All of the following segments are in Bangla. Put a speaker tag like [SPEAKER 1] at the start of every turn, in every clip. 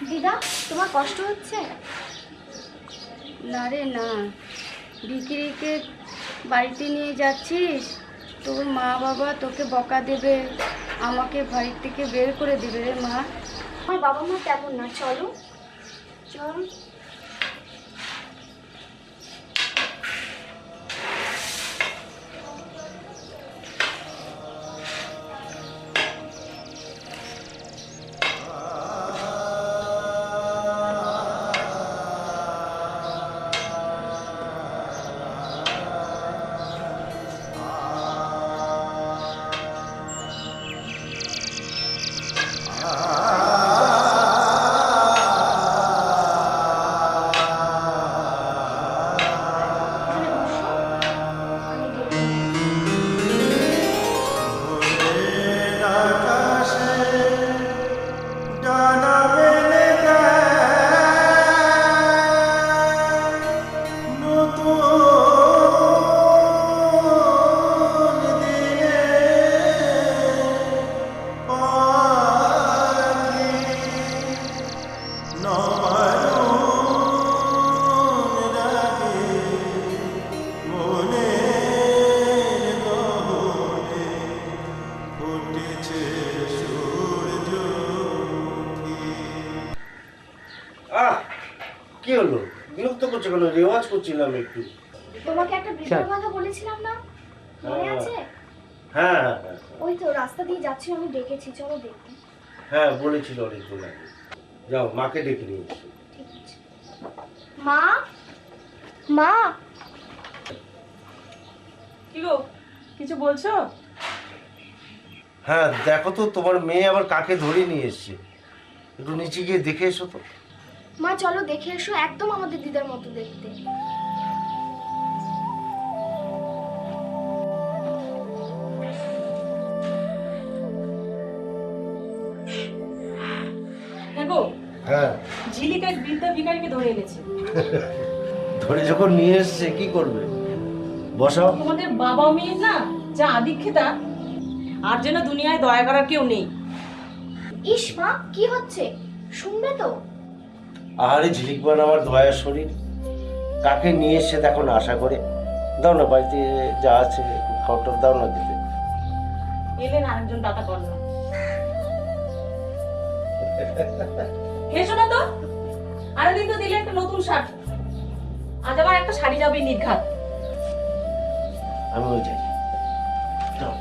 [SPEAKER 1] দিদা, তোমার কষ্ট হচ্ছে?
[SPEAKER 2] না রে না, বিক্রিকে বাড়িতে নিয়ে যাচ্ছিস, তোর মা বাবা তোকে বকা দেবে, আমাকে বাড়ি থেকে বের করে দেবে রে মা।
[SPEAKER 1] আমার বাবা মা তেমন না, চলো চল।
[SPEAKER 3] কি হলো? বিরক্ত করছো কেন? রেওয়াজ করছিলাম একটু।
[SPEAKER 1] তোমাকে একটা বৃদ্ধর কথা বলেছিলাম না, মনে আছে?
[SPEAKER 3] হ্যাঁ,
[SPEAKER 1] ওই তো রাস্তা দিয়ে যাচ্ছি, আমি ডেকেছি, চলো দেখতে।
[SPEAKER 3] হ্যাঁ বলেছিল অনেকক্ষণ আগে। যাও মাকে ডেকে নিয়ে এসো।
[SPEAKER 1] ঠিক আছে। মা, মা।
[SPEAKER 4] কি গো, কিছু বলছো?
[SPEAKER 3] হ্যাঁ দেখো তো, তোমার মেয়ে আবার কাকে ধরে নিয়ে এসছে, একটু নিচে গিয়ে দেখে এসো তো।
[SPEAKER 1] মা চলো দেখে এসো, একদম আমাদের দিদার মতো দেখতে।
[SPEAKER 4] দেখো,
[SPEAKER 3] হ্যাঁ
[SPEAKER 4] ঝিলিকা এক বৃদ্ধা ভিখারিকে ধরে এনেছে।
[SPEAKER 3] ধরে যখন নিয়ে এসছে কি করবে? বসাও।
[SPEAKER 4] তোমাদের বাবা মেয়ের না যা আদিক্ষেতা, আর যেন দুনিয়ায় দয়া করার কেউ নেই।
[SPEAKER 1] ইস মা, কি হচ্ছে শুনবে তো?
[SPEAKER 3] আহারে ঝিলিকবান আমার দয়ার শরীর, কাকে নিয়ে এসছে দেখো না আশা করে। দাও না, বাড়িতে যা আছে খাওয়াটা দাও না দিতে।
[SPEAKER 4] এলেন আরেকজন দাতা কন্যা। হেসো না তো, আরেকদিন তো দিলে একটা নতুন শার্ট, আজ আবার একটা শাড়ি যাবে নির্ঘাত।
[SPEAKER 3] আমি ওই যাই। দাও।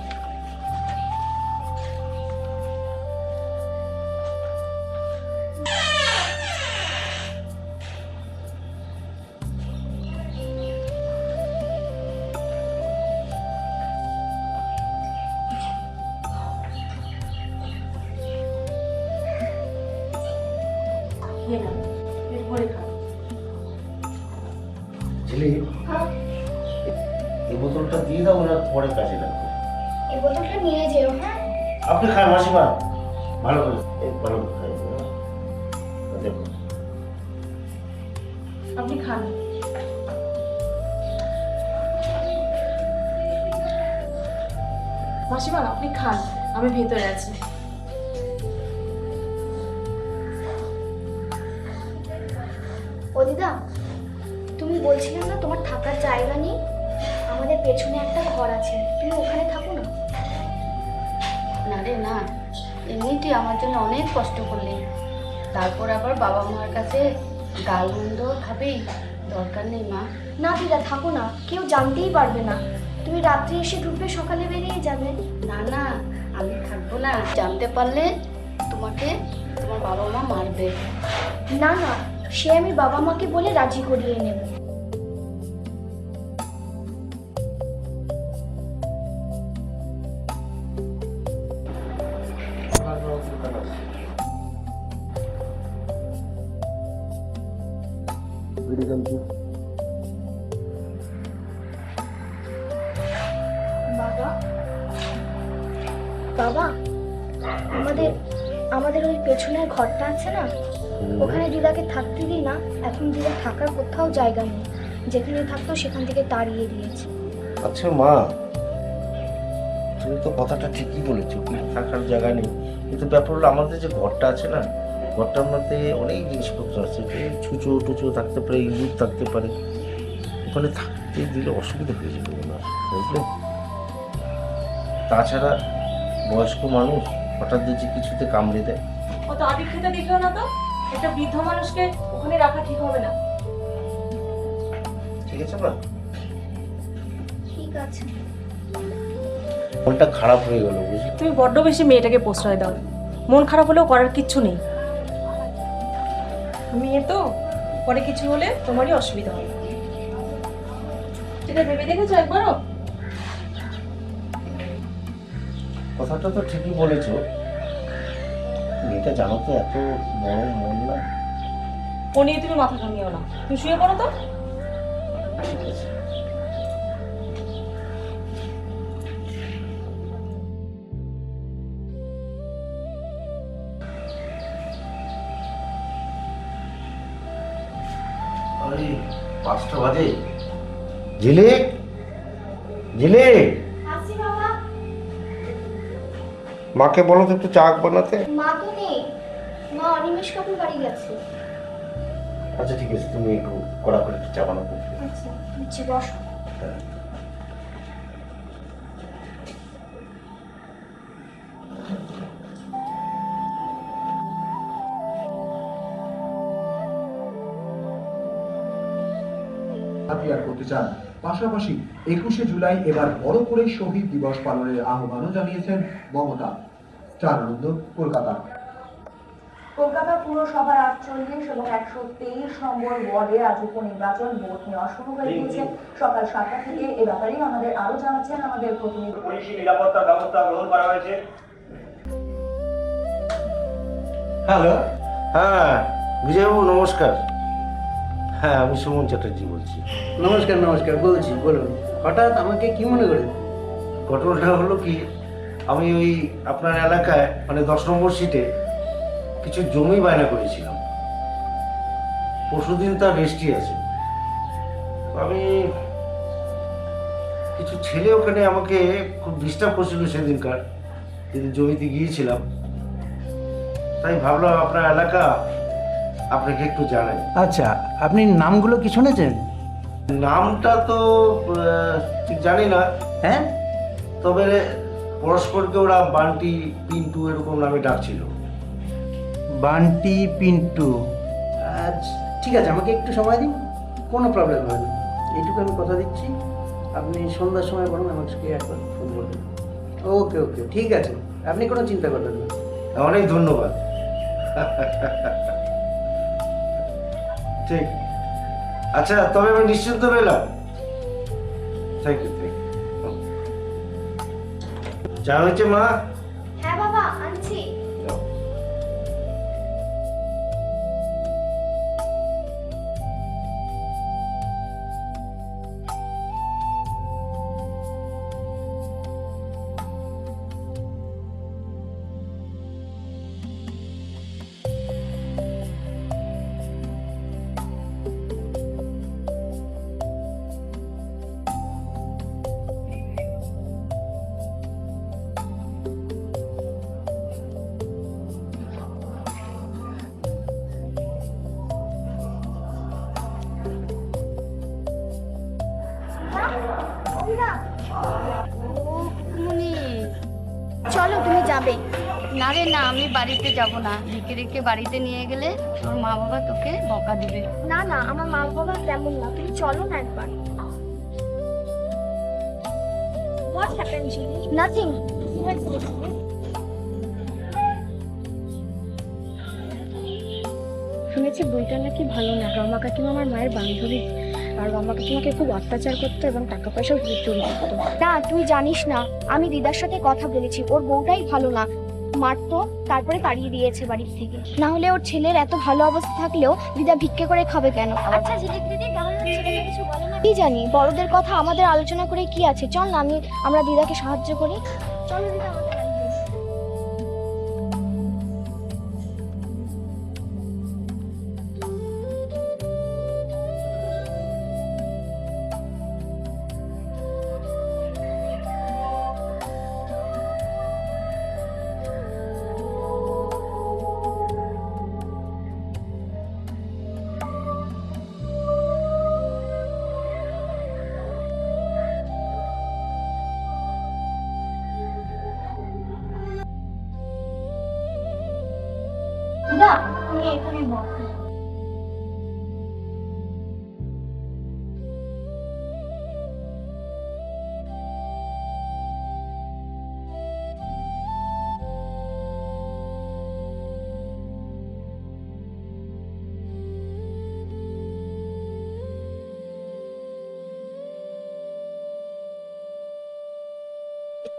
[SPEAKER 3] ঝিলি, এই বোতলটা দিয়ে দাও, ওরা পরে কাজে লাগবে।
[SPEAKER 1] এই বোতলটা নিয়ে যেও। হ্যাঁ
[SPEAKER 3] আপনি খান মাসিমা, ভালো করে ভালো করে খাই। দেখো
[SPEAKER 4] আপনি খান। মাসিমা আপনি খান, আমি ভেতরে আছি।
[SPEAKER 1] ও দিদা, তুমি বলছিলে না তোমার থাকার জায়গা নেই? আমাদের পেছনে একটা ঘর আছে, তুমি ওখানে থাকো না।
[SPEAKER 2] না রে না, এমনিতেই আমার জন্য অনেক কষ্ট করলে, তারপর আবার বাবা মার কাছে গালমন্দ ভাবেই, দরকার নেই মা।
[SPEAKER 1] না দিদা, থাকো না, কেউ জানতেই পারবে না। তুমি রাত্রে এসে ঢুকবে, সকালে বেরিয়ে যাবে।
[SPEAKER 2] না না, আমি থাকবো না, জানতে পারলে তোমাকে তোমার বাবা মা মারবে।
[SPEAKER 1] না না, সে আমি বাবা মাকে বলে রাজি করিয়ে নেব। বাবা, বাবা, আমাদের আমাদের ওই পেছনের ঘরটা আছে না, ওখানে দিদাকে থাকতে দিই না। এখন দিদা থাকার কোথাও জায়গা নেই, যেখানে থাকতো সেখান থেকে তাড়িয়ে দিয়েছে।
[SPEAKER 3] আচ্ছা মা, তুমি তো কথাটা ঠিকই বলেছো, কিন্তু থাকার জায়গা নেই। কিন্তু ব্যাপার হলো আমাদের যে ঘরটা আছে না, ঘরটার মধ্যে অনেক জিনিসপত্র আছে, ছুঁচো টুচো থাকতে পারে, ইঁদুর থাকতে পারে। ওখানে থাকতে দিলে অসুবিধা হয়ে যাবে না, বুঝলে? তাছাড়া বয়স্ক মানুষ হঠাৎ যে কিছুতে কামড়ে দেয়।
[SPEAKER 4] অত আদিক খেতে দেখলো না তো, একটা বৃদ্ধ মানুষকে ওখানে রাখা ঠিক হবে না।
[SPEAKER 3] ঠিক আছে মা?
[SPEAKER 1] ঠিক আছে।
[SPEAKER 3] মনটা খারাপ হয়ে গেল, বুঝলি?
[SPEAKER 4] তুমি বড্ড বেশি মেয়েটাকে প্রশ্রয় দাও। মন খারাপ হলেও করার কিচ্ছু নেই, মেয়ে তো, পরে কিছু হলে তোমারই অসুবিধা হবে। সেটা ভেবে দেখেছো একবারও?
[SPEAKER 3] কথাটা তো ঠিকই বলেছো, মেয়েটা জানো তো এত বড় মন না।
[SPEAKER 4] ও নিয়ে তুমি মাথা ঘামিও না, তুমি শুয়ে পড়ো তো।
[SPEAKER 3] ঠিক আছে। আরে 5টা বাজে। ঝিলিক, ঝিলিক,
[SPEAKER 1] আসি বাবা।
[SPEAKER 3] মাকে বলো তো একটু চা বানাতে।
[SPEAKER 1] মা তো নেই, মা অনিমেষ কাকুর বাড়ি গেছে।
[SPEAKER 3] আচ্ছা ঠিক আছে, তুমি একটু কড়া করে একটু চা বানাতে।
[SPEAKER 1] আচ্ছা, নিচে বসো।
[SPEAKER 3] হ্যাঁ।
[SPEAKER 5] হাতিয়ার করতে চান। পাশাপাশি 21শে জুলাই এবার বড় করে শহীদ দিবস পালনের আহ্বানও জানিয়েছেন মমতা। চার আনন্দ কলকাতা।
[SPEAKER 6] কলকাতা পুরসভার 48 এবং 123 নম্বর ওয়ার্ডে আজ উপনির্বাচন ভোট নেওয়া শুরু হয়ে গিয়েছে সকাল 7টা থেকে। এ ব্যাপারেই আমাদের আরো জানাচ্ছেন আমাদের প্রতিনিধি।
[SPEAKER 7] পুলিশি নিরাপত্তা ব্যবস্থা গ্রহণ করা হয়েছে।
[SPEAKER 3] হ্যালো, হ্যাঁ বিজয়বাবু নমস্কার। হ্যাঁ, আমি সুমন চ্যাটার্জি বলছি।
[SPEAKER 8] নমস্কার নমস্কার, বলছি বলুন। হঠাৎ আমাকে কি মনে করে?
[SPEAKER 3] ঘটনাটা হলো কি, আমি ওই আপনার এলাকায় মানে 10 নম্বর সিটে কিছু জমি বায়না করেছিলাম। পরশুদিন তার রেস্টই আছে। তো আমি কিছু ছেলে ওখানে আমাকে খুব ডিস্টার্ব করছিল সেদিনকার, যেদিন জমিতে গিয়েছিলাম। তাই ভাবলাম আপনার এলাকা আপনাকে একটু জানাই।
[SPEAKER 8] আচ্ছা, আপনি নামগুলো কি শুনেছেন?
[SPEAKER 3] নামটা তো ঠিক জানি না,
[SPEAKER 8] হ্যাঁ,
[SPEAKER 3] তবে পরস্পরকে ওরা বান্টি পিন্টু এরকম নামে ডাকছিল।
[SPEAKER 8] বান্টি পিন্টু। আচ্ছা ঠিক আছে, আমাকে একটু সময় দিন, কোনো প্রবলেম হবে না। এইটুকু আমি কথা দিচ্ছি, আপনি সন্ধ্যার সময় বরং আমাকে একবার ফোন করবেন। ওকে ওকে, ঠিক আছে, আপনি কোনো চিন্তা করবেন না।
[SPEAKER 3] অনেক ধন্যবাদ। ঠিক, আচ্ছা তবে আমি নিশ্চিন্ত রইলাম। Thank you, thank you. যা হয়েছে মা?
[SPEAKER 1] হ্যাঁ বাবা, আনছি।
[SPEAKER 3] যাও।
[SPEAKER 1] যাবে।
[SPEAKER 2] না রে না, আমি বাড়িতে যাব না। ভিকিরিকে বাড়িতে নিয়ে গেলে তোর মা বাবা তোকে বকা দিবে।
[SPEAKER 1] না না, আমার মা বাবা তেমন না, তুমি চলো না একবার। What happened, Jimmy? Nothing. শুনেছি বইটা নাকি ভালো না। রমা কাকিমা আমার মায়ের বান্ধবী, আর রমা কাকিমাকে খুব অত্যাচার করতো এবং টাকা পয়সাও চুরি করতো। না তুই জানিস না, আমি দিদার সাথে কথা বলেছি, ওর বউটাই ভালো না, মারতো তারপরে তাড়িয়ে দিয়েছে বাড়ির থেকে। না হলে ওর ছেলের এত ভালো অবস্থা থাকলেও দিদা ভিক্ষে করে খাবে কেন? আচ্ছা ঝিলিক দিদি, কেমন হচ্ছে কিছু বলো না। কি জানি, বড়দের কথা আমাদের আলোচনা করে কি আছে, চল না আমরা দিদাকে সাহায্য করি। চলো দিদা, আমাদের বাড়িতে এসো। দিদা তুমি এখানে বসো।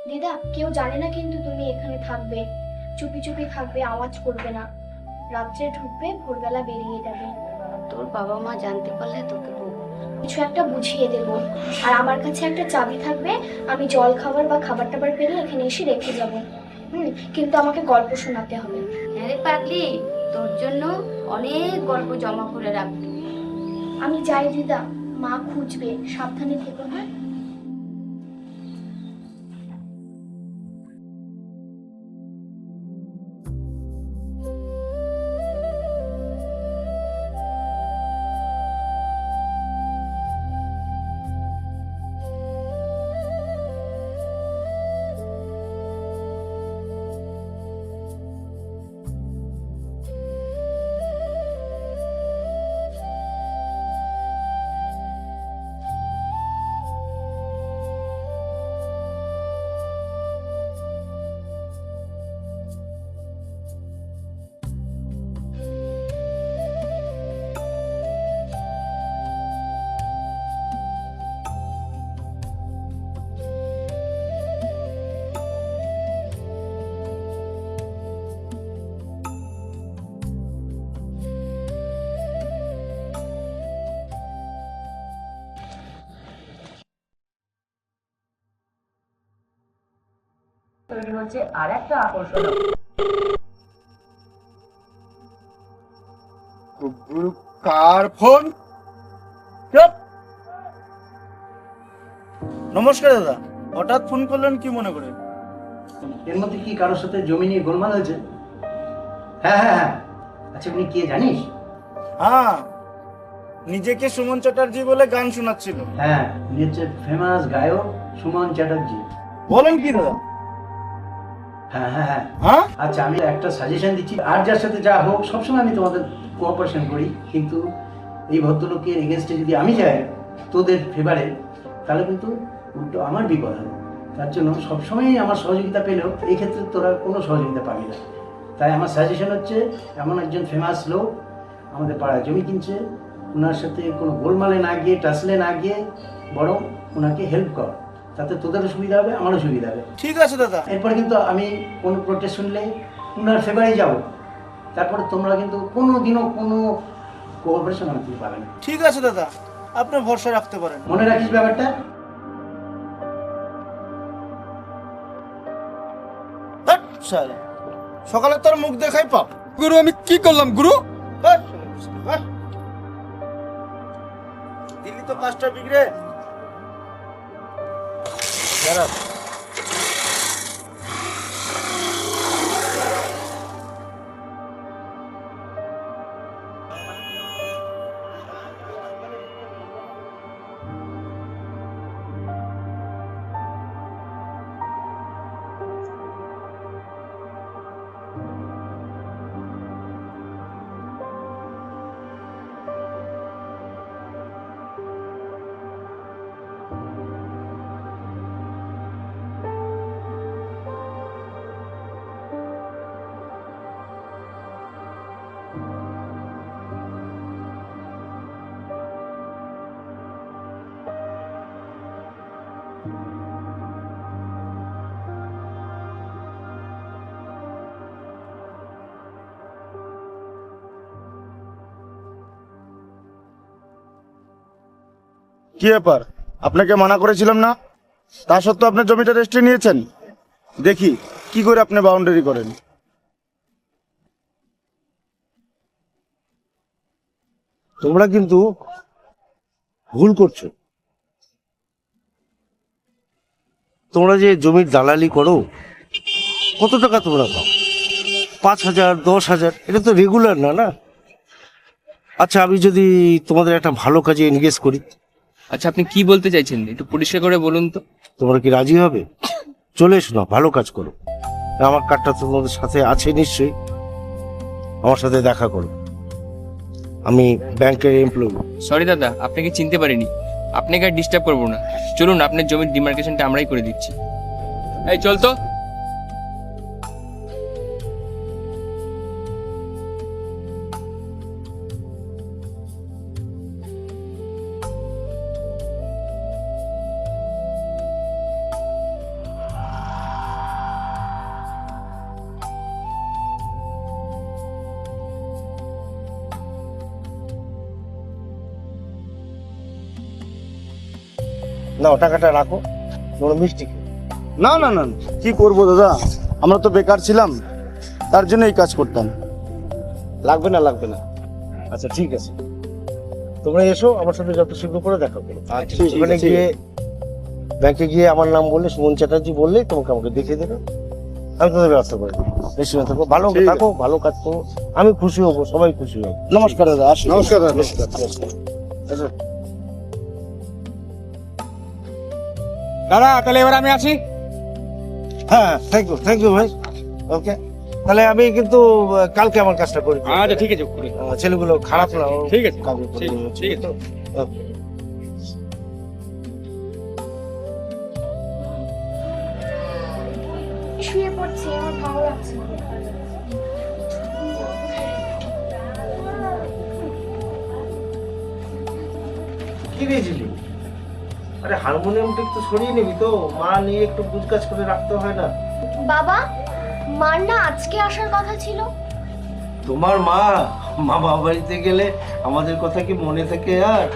[SPEAKER 1] দিদা কেউ জানে না কিন্তু তুমি এখানে থাকবে, চুপি চুপি থাকবে, আওয়াজ করবে না, রাত্রে ঢুকবে, ভোরবেলা বেরিয়ে যাবে।
[SPEAKER 2] তোর বাবা মা জানতে পারলে তোকে
[SPEAKER 1] কিছু একটা বুঝিয়ে দেবো, আর আমার কাছে একটা চাবি থাকবে, আমি জল খাবার বা খাবার টাবার পেলে এখানে এসে রেখে যাব। কিন্তু আমাকে গল্প শোনাতে হবে।
[SPEAKER 2] হ্যাঁ রে পাগলি, তোর জন্য অনেক গল্প জমা করে রাখবি।
[SPEAKER 1] আমি যাই দিদা, মা খুঁজবে, সাবধানে থেকো না।
[SPEAKER 6] তৈরি হচ্ছে আর একটা আকর্ষণ।
[SPEAKER 8] কার ফোন? চুপ! নমস্কার দাদা, হঠাৎ ফোন করলেন কি মনে করে? এর মধ্যে কি কারোর সাথে জমি নিয়ে গোলমাল হয়েছে? হ্যাঁ হ্যাঁ হ্যাঁ, আচ্ছা আপনি কে জানিস?
[SPEAKER 9] হ্যাঁ, নিজেকে সুমন চ্যাটার্জি বলে গান শোনাচ্ছিল।
[SPEAKER 8] হ্যাঁ, উনি হচ্ছে ফেমাস গায়ক সুমন চ্যাটার্জি।
[SPEAKER 9] বলেন কি দাদা?
[SPEAKER 8] হ্যাঁ হ্যাঁ হ্যাঁ
[SPEAKER 9] হ্যাঁ,
[SPEAKER 8] আচ্ছা আমি একটা সাজেশন দিচ্ছি, আর যার সাথে যা হোক সবসময় আমি তোমাদের কোঅপারেশন করি, কিন্তু এই ভদ্রলোকের এগেনস্টে যদি আমি যাই তোদের ফেভারে, তাহলে কিন্তু উল্টো আমার বিপদ হবে। তার জন্য সবসময়ই আমার সহযোগিতা পেলেও এই ক্ষেত্রে তোরা কোনো সহযোগিতা পাবি না। তাই আমার সাজেশন হচ্ছে, এমন একজন ফেমাস লোক আমাদের পাড়ায় জমি কিনছে, ওনার সাথে কোনো গোলমালে না গিয়ে, টাসলে না গিয়ে, বরং ওনাকে হেল্প কর, তাতে তোদেরও সুবিধা হবে, আমারও সুবিধা হবে।
[SPEAKER 9] ঠিক আছে দাদা।
[SPEAKER 8] এরপরে কিন্তু আমি কোনো প্রোটেস্ট শুনলে ওনার ফেভারেই যাব, তারপরে তোমরা কিন্তু কোনো দিনও কোনো কোঅপারেশন আমার থেকে পাবে না।
[SPEAKER 9] ঠিক আছে দাদা, আপনি ভরসা রাখতে পারেন।
[SPEAKER 8] মনে রাখিস ব্যাপারটা।
[SPEAKER 9] ধ্যাৎ শালা, সকালে তোর মুখ দেখাই পাপ।
[SPEAKER 10] গুরু আমি কি করলাম গুরু?
[SPEAKER 9] ধ্যাৎ, ধ্যাৎ। দিল্লি তো কাজটা বিগড়ে। দাঁড়া। কি ব্যাপার, আপনাকে মানা করেছিলাম না? তা সত্ত্বেও আপনার জমিটা রেজিস্ট্রি নিয়েছেন। দেখি কি করে আপনি বাউন্ডারি করেন।
[SPEAKER 3] তোমরা কিন্তু ভুল করছো। তোমরা যে জমির দালালি করো, কত টাকা তোমরা পাও? 5,000, 10,000, এটা তো রেগুলার না, না? আচ্ছা, আমি যদি তোমাদের একটা ভালো কাজে এনগেজ করি,
[SPEAKER 10] আচ্ছা, আপনি কি বলতে চাইছেন একটু পরিষ্কার করে বলুন তো।
[SPEAKER 3] তোমরা কি রাজি হবে? চলে এসো না, ভালো কাজ করো। আমার কার্ডটা তোমাদের সাথে আছে নিশ্চয়ই, আমার সাথে দেখা করো। আমি ব্যাংকের এমপ্লয়ি।
[SPEAKER 10] সরি দাদা, আপনাকে চিনতে পারিনি। আপনাকে আর ডিস্টার্ব করবো না, চলুন আপনার জমির ডিমার্কেশনটা আমরাই করে দিচ্ছি। এই চল তো।
[SPEAKER 3] নাও, টাকাটা রাখো, তোমরা মিষ্টি খেও।
[SPEAKER 9] না না না, কি করবো দাদা, আমরা তো বেকার ছিলাম, তার জন্য এই কাজ করতাম।
[SPEAKER 3] লাগবে না, লাগবে না। আচ্ছা ঠিক আছে, তোমরা এসো, আমার সাথে যত শীঘ্র করে দেখা করো।
[SPEAKER 9] আচ্ছা,
[SPEAKER 3] ওখানে গিয়ে ব্যাংকে গিয়ে আমার নাম বললে, সুমন চ্যাটার্জি বললেই তোমাকে আমাকে দেখিয়ে দেবে, আমি তোদের ব্যবস্থা করে দেবো। বেশি না থাকো, ভালো
[SPEAKER 9] ঠিক আছে।
[SPEAKER 3] থাকো, ভালো কাজ করো, আমি খুশি হবো, সবাই খুশি হবো।
[SPEAKER 9] নমস্কার দাদা, আসি। নমস্কার দাদা।
[SPEAKER 3] এসো।
[SPEAKER 9] দাদা, তাহলে এবার আমি আসি।
[SPEAKER 3] হ্যাঁ, থ্যাংক ইউ ভাই। ওকে, তাহলে আমি কিন্তু কালকে আমার কাজটা করি।
[SPEAKER 9] আচ্ছা ঠিক আছে।
[SPEAKER 3] ছেলেগুলো খারাপ না, ও
[SPEAKER 9] ঠিক আছে,
[SPEAKER 3] কাজে করে
[SPEAKER 9] ঠিক
[SPEAKER 3] দেবে।
[SPEAKER 9] ঠিক আছে।
[SPEAKER 3] ওকে।
[SPEAKER 1] শুয়ে পড়ছি, আমার ভালো লাগছে না।
[SPEAKER 3] কি দিয়েছিলি? আরে হারমোনিয়ামটা একটু সরিয়ে নিবি তো, মা নিয়ে একটু গুজকাজ করে রাখতে হয় না?
[SPEAKER 1] বাবা, মার না আজকে আসার কথা ছিল।
[SPEAKER 3] তোমার মা বাবা বাড়িতে গেলে আমাদের কথা কি মনে থাকে আর?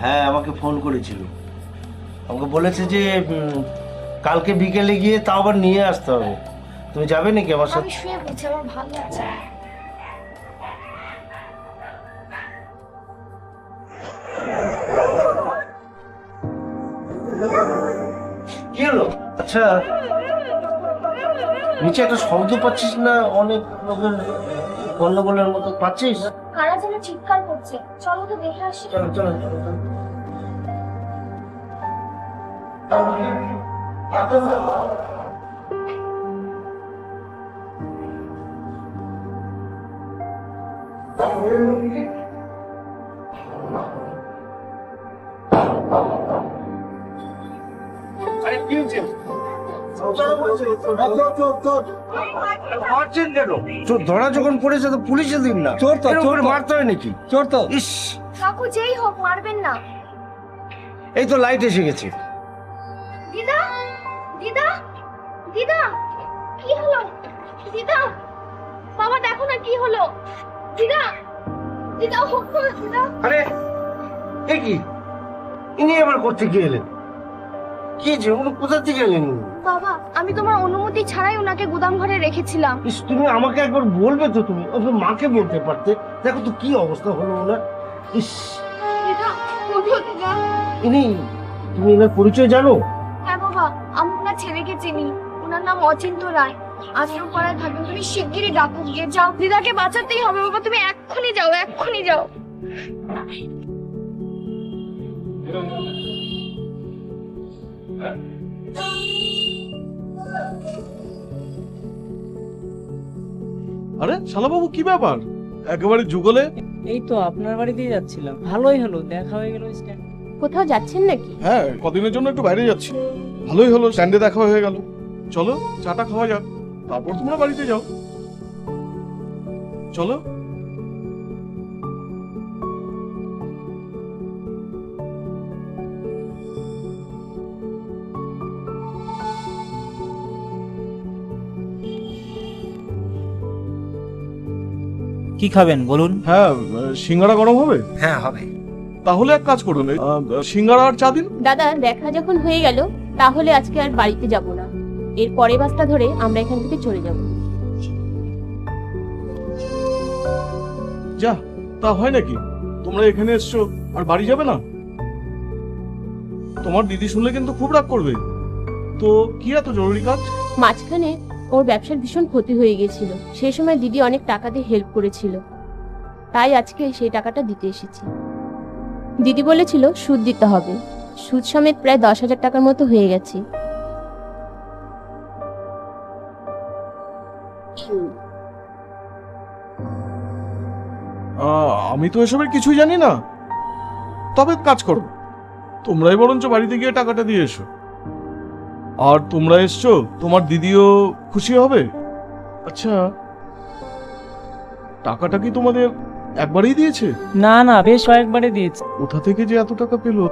[SPEAKER 3] হ্যাঁ, আমাকে ফোন করেছিল, আমাকে বলেছে যে কালকে বিকেলে গিয়ে তাও আবার নিয়ে আসতে হবে। তুমি যাবে নাকি আমার সাথে?
[SPEAKER 1] আমি শুয়ে পড়ছি, আমার ভালো লাগছে না।
[SPEAKER 3] কি হলো? আচ্ছা, নিচে একটা শব্দ পাচ্ছিস না? অনেক লোকের গন্ডগোলের মতো পাচ্ছিস?
[SPEAKER 1] কারা যেন চিৎকার করছে, চলো তো দেখে আসি।
[SPEAKER 3] চলো চলো চলো চলো।
[SPEAKER 9] আরে কি হচ্ছে?
[SPEAKER 3] মারছেন কেন? চোর ধরা যখন পড়েছে তো পুলিশে দিন না।
[SPEAKER 8] চোর তো,
[SPEAKER 3] এর
[SPEAKER 8] চোর
[SPEAKER 3] উপরে
[SPEAKER 8] তো।
[SPEAKER 3] মারতে হয় নাকি?
[SPEAKER 8] চোর তো।
[SPEAKER 3] ইস,
[SPEAKER 1] কাকু যেই হোক মারবেন না।
[SPEAKER 3] এই তো লাইট এসে গেছে।
[SPEAKER 1] দিদা, দিদা, দিদা, কি হলো? দিদা, বাবা দেখো না কি হলো। দিদা, দিদা, দিদা।
[SPEAKER 3] আরে এ কি, ইনি আবার করতে গিয়ে এলেন? কি যে উনি কোথা থেকে এলেন?
[SPEAKER 1] বাবা, আমি তোমার অনুমতি ছাড়াই ওনাকে গুদাম ঘরে রেখেছিলাম।
[SPEAKER 3] ইস, তুমি আমাকে একবার বলবে তো, তুমি ওকে মাকে বলতে পারতে। দেখো তো কি অবস্থা হলো ওনার। ইস,
[SPEAKER 1] দিদা, ওঠো দিদা।
[SPEAKER 3] ইনি, তুমি এনার পরিচয় জানো?
[SPEAKER 1] হ্যাঁ বাবা, আমি ওনার ছেলেকে চিনি, ওনার নাম অচিন্ত রায়। আশ্রম পাড়ায় থাকেন। তুমি শিগগিরই ডাকুক গিয়ে যাও, দিদাকে বাঁচাতেই হবে বাবা, তুমি এক্ষুনি যাও, এক্ষুনি যাও।
[SPEAKER 11] আরে শালাবাবু, কি ব্যাপার একেবারে যুগলে?
[SPEAKER 4] এই তো আপনার বাড়ি দিয়ে যাচ্ছিলাম, ভালোই হলো দেখা হয়ে গেল। স্ট্যান্ড
[SPEAKER 1] কোথাও যাচ্ছেন নাকি?
[SPEAKER 11] হ্যাঁ, কদিনের জন্য একটু বাইরে যাচ্ছি। ভালোই হলো, স্ট্যান্ডে দেখা হয়ে গেল। চলো চাটা খাওয়া যাক, তারপর তোমরা বাড়িতে যাও। চলো।
[SPEAKER 12] কি খাবেন বলুন?
[SPEAKER 11] হ্যাঁ, সিঙ্গারা গরম হবে?
[SPEAKER 12] হ্যাঁ হবে।
[SPEAKER 11] তাহলে এক কাজ করুন, সিঙ্গারা আর চা দিন।
[SPEAKER 13] দাদা, দেখা যখন হয়ে গেল তাহলে আজকে আর বাড়িতে যাব না। এর পরের বাসটা ধরে আমরা এখান থেকে চলে যাব।
[SPEAKER 11] যা, তা হয় নাকি? তোমরা এখানে এসছো আর বাড়ি যাবে না? তোমার দিদি শুনলে কিন্তু খুব রাগ করবে। তো কি এত জরুরি কাজ?
[SPEAKER 13] মাঝখানে ওর ব্যবসার ভীষণ ক্ষতি হয়ে গেছিল, সেই সময় দিদি অনেক টাকা দিয়ে হেল্প করেছিল, তাই আজকে সেই টাকাটা দিতে এসেছি। দিদি বলেছিল সুদ দিতে হবে, সুদ সমেত প্রায় 10,000 টাকার মতো হয়ে গেছে।
[SPEAKER 11] আমি তো এসবের কিছুই জানি না। তবে কাজ করো, তোমরাই বরঞ্চ বাড়িতে গিয়ে টাকাটা দিয়ে এসো। আর তোমরা এসছো, তোমার দিদিও খুশি হবে। আচ্ছা, টাকাটা কি তোমাদের একবারেই দিয়েছে?
[SPEAKER 12] না না, বেশ কয়েকবারে দিয়েছি।
[SPEAKER 11] কোথা থেকে যে এত টাকা পেলো?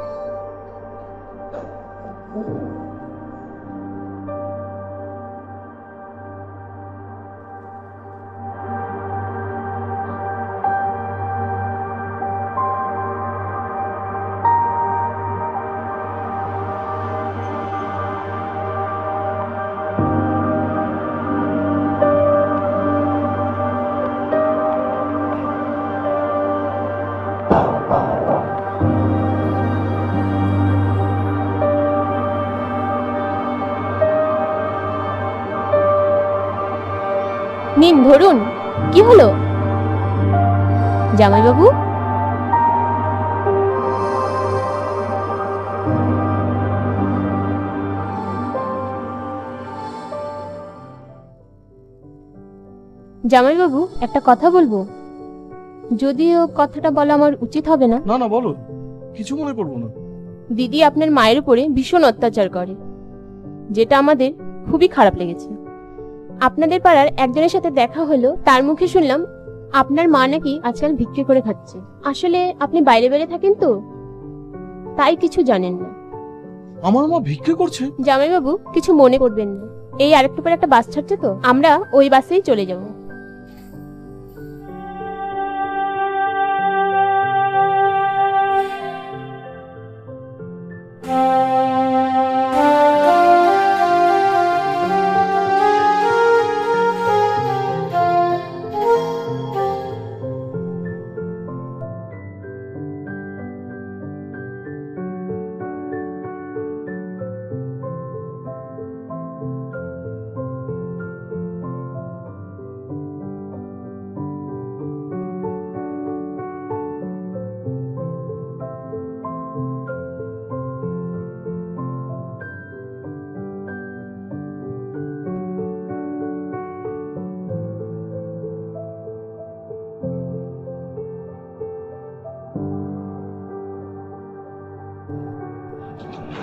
[SPEAKER 13] নিন ধরুন। কি হলো জামাইবাবু? জামাইবাবু, একটা কথা বলবো, যদিও কথাটা বলা আমার উচিত হবে না।
[SPEAKER 11] না না, বলো, কিছু মনে করবো না।
[SPEAKER 13] দিদি আপনার মায়ের উপরে ভীষণ অত্যাচার করে, যেটা আমাদের খুবই খারাপ লেগেছে। আপনাদের পাড়ার একজনের সাথে দেখা হলো, তার মুখে শুনলাম আপনার মা নাকি আজকাল বিক্রি করে খাচ্ছে। আসলে আপনি বাইরে বাইরে থাকেন তো, তাই কিছু জানেন না।
[SPEAKER 11] আমার মা ভিক্ষে করছে?
[SPEAKER 13] জামাইবাবু, কিছু মনে করবেন না, এই আরেকটু পরে একটা বাস ছাড়ছে তো, আমরা ওই বাসেই চলে যাব।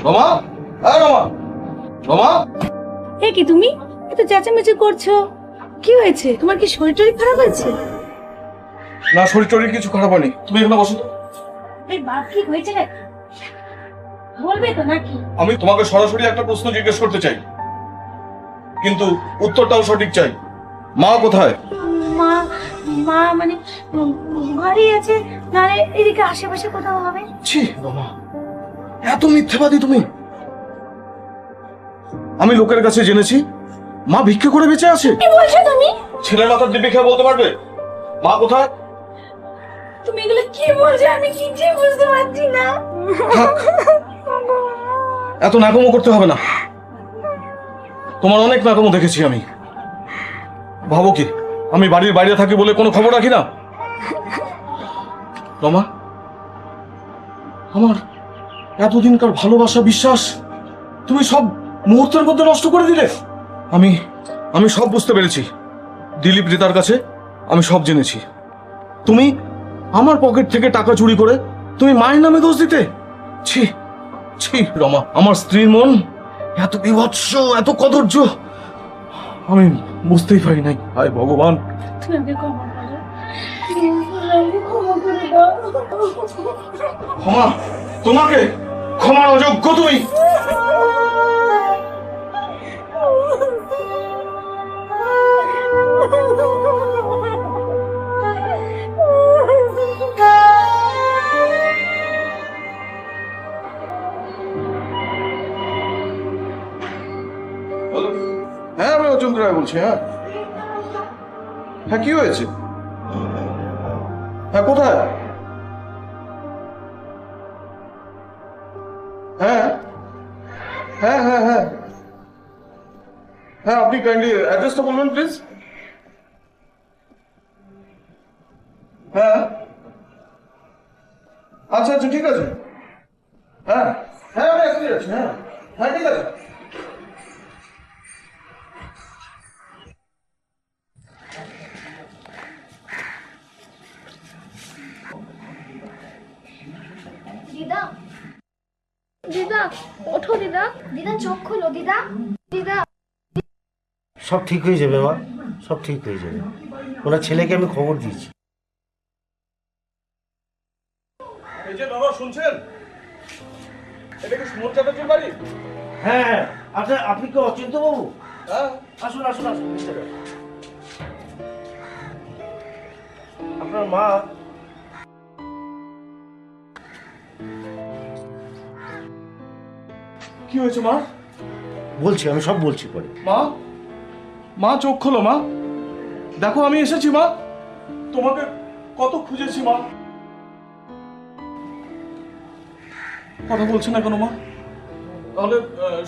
[SPEAKER 11] রমা, হ্যাঁ রমা, রমা।
[SPEAKER 2] এ কি তুমি এত চেঁচামেচি করছো? কি হয়েছে? তোমার কি শরীর টরীর খারাপ হয়েছে?
[SPEAKER 11] না, শরীর টরীর কিছু খারাপ হয়নি। তুমি এখানে বসো তো।
[SPEAKER 2] এই বাপ ঠিক হয়েছে নাকি? বলবে তো নাকি?
[SPEAKER 11] আমি তোমাকে সরাসরি একটা প্রশ্ন জিজ্ঞেস করতে চাই, কিন্তু উত্তরটাও সঠিক চাই। মা কোথায়?
[SPEAKER 2] মা মা মানে ঘরেই আছে, নারে এদিকে আশেপাশে কোথাও হবে।
[SPEAKER 11] ছি রমা, এত মিথ্যাবাদী তুমি! আমি লোকের কাছে জেনেছি মা ভিক্ষে করে বেঁচে আছে।
[SPEAKER 2] কি বলছো তুমি?
[SPEAKER 11] ছেলের মাথার দিব্যি খেয়ে বলতে পারবে মা কোথায়?
[SPEAKER 2] তুমি এগুলো কি বলছো? আমি কিছুই বুঝতে পারছি না।
[SPEAKER 11] থাক, এত নাকমো করতে হবে না। তোমার অনেক নাকমো দেখেছি আমি। ভাবো কি আমি বাড়ির বাইরে থাকি বলে কোনো খবর রাখি না? রমা, আমার এতদিনকার ভালোবাসা, বিশ্বাস তুমি সব মুহূর্তের মধ্যে নষ্ট করে দিলে। আমি সব বুঝতে পেরেছি। দিলীপ রিতার কাছে আমি সব জেনেছি। তুমি আমার পকেট থেকে টাকা চুরি করে তুমি মায়ের নামে দোষ দিতে। ছি ছি রমা, আমার স্ত্রীর মন এত বিভৎস, এত কদর্য আমি বুঝতেই পারি নাই। হায় ভগবান,
[SPEAKER 2] তুমি আমাকে ক্ষমা করো, আমাকে ক্ষমা করে দাও।
[SPEAKER 11] ক্ষমা? তোমাকে ক্ষমার অযোগ্য তুমি। রায় বলছি। হ্যাঁ হ্যাঁ, কি হয়েছে? হ্যাঁ, কোথায়? হ্যাঁ হ্যাঁ হ্যাঁ হ্যাঁ হ্যাঁ, আপনি কাইন্ডলি অ্যাড্রেসটা বলবেন প্লিজ। হ্যাঁ আচ্ছা আচ্ছা, ঠিক আছে। হ্যাঁ হ্যাঁ, আমি এখনই যাচ্ছি। হ্যাঁ হ্যাঁ, ঠিক আছে।
[SPEAKER 1] দিদা, দিদা ওঠো দিদা, দিদা চোখ খোলো দিদা, দিদা।
[SPEAKER 3] সব ঠিক হয়ে যাবে মা, সব ঠিক হয়ে যাবে। ওনার ছেলেকে আমি খবর দিয়েছি।
[SPEAKER 11] এই যে বাবা, শুনছেন? এটা কি সুমন চ্যাটার্জির বাড়ি?
[SPEAKER 3] হ্যাঁ হ্যাঁ, আচ্ছা আপনি কি অচিন্ত বাবু?
[SPEAKER 11] হ্যাঁ,
[SPEAKER 3] আসুন আসুন আসুন, ভিতরে। আপনার মা
[SPEAKER 11] কি হয়েছে মা?
[SPEAKER 3] বলছি, আমি সব বলছি পরে।
[SPEAKER 11] মা, মা চোখ খোলো মা, দেখো আমি এসেছি মা, তোমাকে কত খুঁজেছি মা। কথা বলছে না কেন মা? তাহলে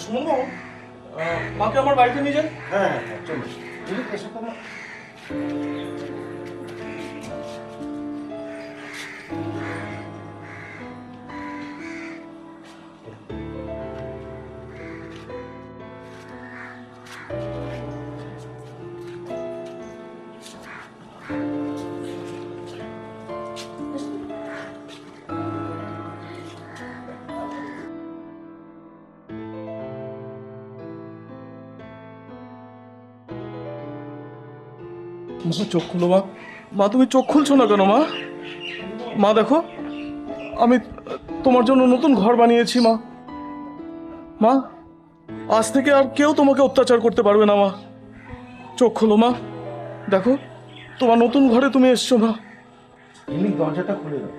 [SPEAKER 11] সুমন বাবু, মাকে আমার বাড়িতে নিয়ে যান।
[SPEAKER 3] হ্যাঁ হ্যাঁ হ্যাঁ, চলো এসে তো মা।
[SPEAKER 11] মা চোখ খুলো মা, মা তুমি চোখ খুলছো না কেন মা? মা দেখো, আমি তোমার জন্য নতুন ঘর বানিয়েছি মা। মা, আজ থেকে আর কেউ তোমাকে অত্যাচার করতে পারবে না মা। চোখ খোলো মা, দেখো তোমার নতুন ঘরে তুমি এসছো মা।
[SPEAKER 3] এমনি দরজাটা খুলে দাও।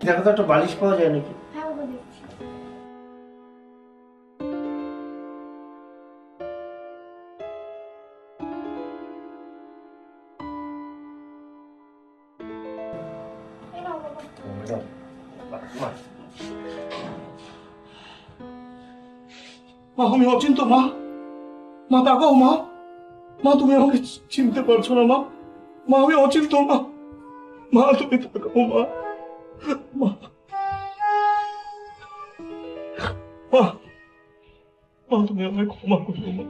[SPEAKER 3] দেখো তো একটা বালিশ পাওয়া যায় নাকি?
[SPEAKER 1] হ্যাঁ বাবা, দেখছি। এই নাও বাবা।
[SPEAKER 3] দাও। মা,
[SPEAKER 11] মা আমি অচিন্ত মা, মা তাকাও মা, মা তুমি আমাকে চিনতে পারছো না মা, মা আমি অচিন্ত মা, মা তুমি তাকাও মা, মা মা, মা তুমি আমায় ক্ষমা করো মা,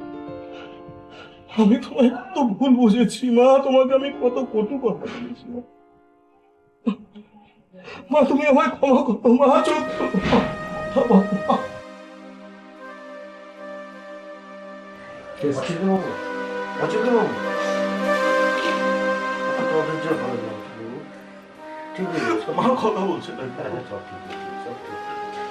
[SPEAKER 11] আমি তোমায় কত ভুল বুঝেছি মা, তোমাকে আমি কত কটু কথা বলেছি মা, মা তুমি আমায় ক্ষমা করো মা, চোখ খোলো মা, মা।
[SPEAKER 3] অচিন্ত বাবু, অচিন্ত বাবু, তোদের যে ভালো যাও ঠিক হয়ে যাবে।
[SPEAKER 11] মা কথা বলছে না।
[SPEAKER 3] হ্যাঁ হ্যাঁ, সব ঠিক হয়ে যাবে, সব ঠিক হয়ে যাবে।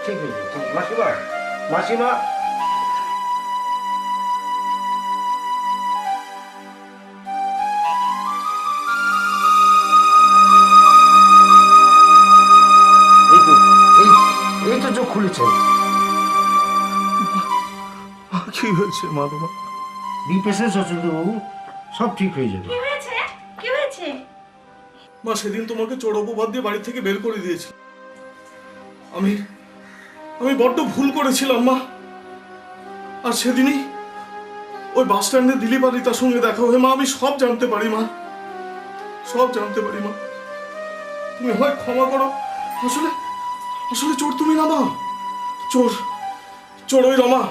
[SPEAKER 3] ঠিক হয়ে যাবে, ঠিক। মাসিমা, মাসিমা, এই তো এই তো চোখ খুলেছে।
[SPEAKER 11] কি হয়েছে মা তোমার?
[SPEAKER 3] বি পেশেন্স অচিন্ত বাবু, সব ঠিক হয়ে যাবে।
[SPEAKER 4] কি হয়েছে?
[SPEAKER 11] মা সেদিন তোমাকে চোর অপবাদ দিয়ে বাড়ি থেকে বের করে দিয়েছি, আমি বড্ড ভুল করেছিলাম মা। আর সেদিনই ওই বাস স্ট্যান্ডে দিলীপ আর রীতার সঙ্গে দেখা হয়ে মা আমি সব জানতে পারি মা, সব জানতে পারি মা, তুমি হয় ক্ষমা করো। আসলে আসলে চোর তুমি না মা, চোর চোর ওই রমা।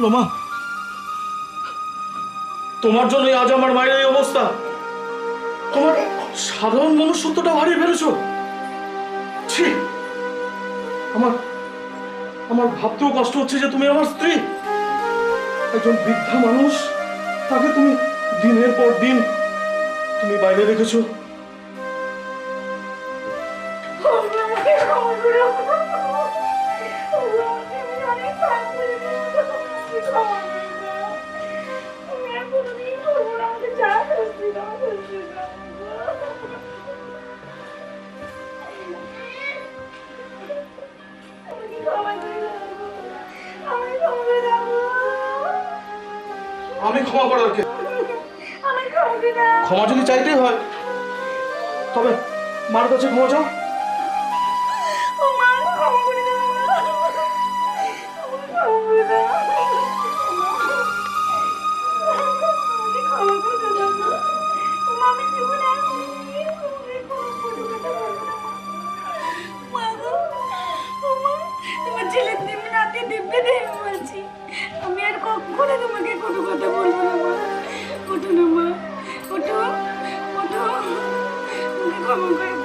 [SPEAKER 11] রমা, তোমার জন্যই আজ আমার মায়ের এই অবস্থা। তোমার সাধারণ মনুষ্যত্বটা হারিয়ে ফেলেছো। ছি, আমার ভাবতেও কষ্ট হচ্ছে যে তুমি আমার স্ত্রী, একজন বৃদ্ধা মানুষ, তাকে তুমি দিনের পর দিন তুমি বাইরে রেখেছো। আমি ক্ষমা করার কে? ক্ষমা যদি চাইতেই হয় তবে মার কাছে ক্ষমা চাও।
[SPEAKER 2] আমি আর কখনো তোমাকে কোনো কথা বলবো না মা। ওঠো না মা, ওঠো ওঠো, আমাকে ক্ষমা করে